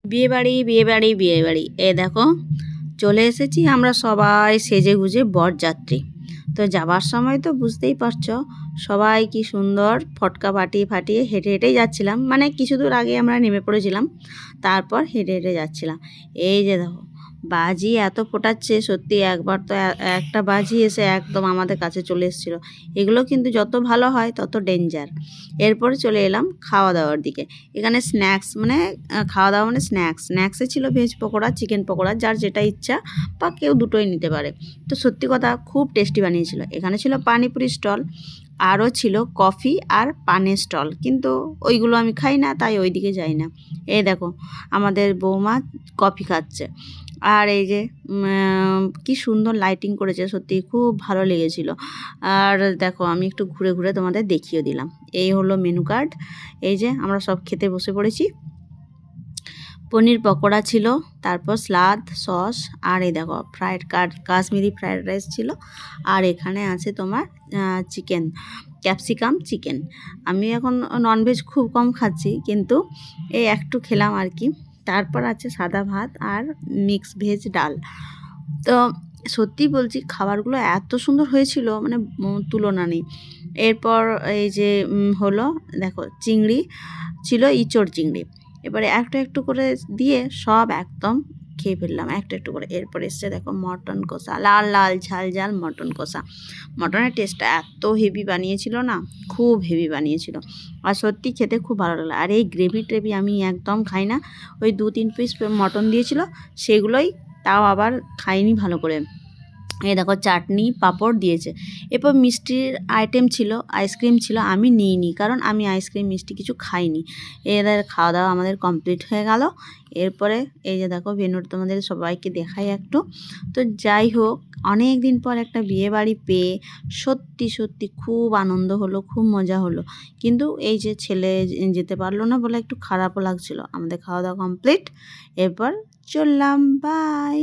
বিয়েবাড়ি বিয়েবাড়ি বিয়েবাড়ি দেখো চলে এসেছি আমরা সবাই সেজে গুজে বরযাত্রী। তো যাবার সময় তো বুঝতেই পারছো সবাই কি সুন্দর ফটকা ফাটিয়ে ফাটিয়ে হেঁটে হেঁটেই যাচ্ছিলাম, মানে কিছু দূর আগে আমরা নেমে পড়েছিলাম, তারপর হেঁটে হেঁটে যাচ্ছিলাম। এই যে দেখো বাজি এত ফোটাচ্ছে, সত্যি একবার তো একটা বাজি এসে একদম আমাদের কাছে চলে এসেছিলো। এগুলো কিন্তু যত ভালো হয় তত ডেঞ্জার। এরপরে চলে এলাম খাওয়া দাওয়ার দিকে। এখানে স্ন্যাক্স মানে খাওয়া দাওয়া মানে স্ন্যাক্সে ছিল ভেজ পকোড়া, চিকেন পকোড়া, যার যেটা ইচ্ছা, বা কেউ দুটোই নিতে পারে। তো সত্যি কথা খুব টেস্টি বানিয়েছিল। এখানে ছিল পানিপুরি স্টল, আরও ছিল কফি আর পানের স্টল, কিন্তু ওইগুলো আমি খাই না, তাই ওই দিকে যাই না। এই দেখো আমাদের বৌমা কফি খাচ্ছে। আর এই যে কি সুন্দর লাইটিং করেছে, সত্যি খুব ভালো লেগেছিল। আর দেখো আমি একটু ঘুরে ঘুরে তোমাদের দেখিয়ে দিলাম। এই হলো মেনু কার্ড। এই যে আমরা সব খেতে বসে পড়েছি। পনির পকোড়া ছিল, তারপর স্লাদ সস, আর এই দেখো কাশ্মীরি ফ্রায়েড রাইস ছিল। আর এখানে আছে তোমার চিকেন, ক্যাপসিকাম চিকেন। আমি এখন ননভেজ খুব কম খাচ্ছি, কিন্তু এই একটু খেলাম আর কি। তারপর আছে সাদা ভাত আর মিক্স ভেজ ডাল। তো সত্যি বলছি খাবারগুলো এত সুন্দর হয়েছিল, মানে তুলনা নেই। এরপর এই যে হলো দেখো চিংড়ি ছিল, ইচড় চিংড়ি। এবারে একটু একটু করে দিয়ে সব একদম খেয়ে ফেললাম একটু একটু করে। এরপর এসছে দেখো মটন কষা, লাল লাল ঝাল ঝাল মটন কষা। মটনের টেস্টটা এত হেভি বানিয়েছিল না, খুব হেভি বানিয়েছিল। আর সত্যি খেতে খুব ভালো লাগলো। আর এই গ্রেভি টেভি আমি একদম খাই না। ওই 2-3 পিস মটন দিয়েছিল, সেগুলোই তাও আবার খাইনি ভালো করে। এই দেখো চাটনি পাঁপড় দিয়েছে। এরপর মিষ্টির আইটেম ছিল, আইসক্রিম ছিল, আমি নিইনি কারণ আমি আইসক্রিম মিষ্টি কিছু খাইনি। এদের খাওয়া দাওয়া আমাদের কমপ্লিট হয়ে গেল। এরপরে এই যে দেখো ভেন্যুটা তোমাদের সবাইকে দেখাই একটু। তো যাই হোক, অনেক দিন পর একটা বিয়ে বাড়ি পেয়ে সত্যি সত্যি খুব আনন্দ হলো, খুব মজা হলো। কিন্তু এই যে ছেলে যেতে পারলো না বলে একটু খারাপও লাগছিল। আমাদের খাওয়া দাওয়া কমপ্লিট, এরপর চললাম, বাই।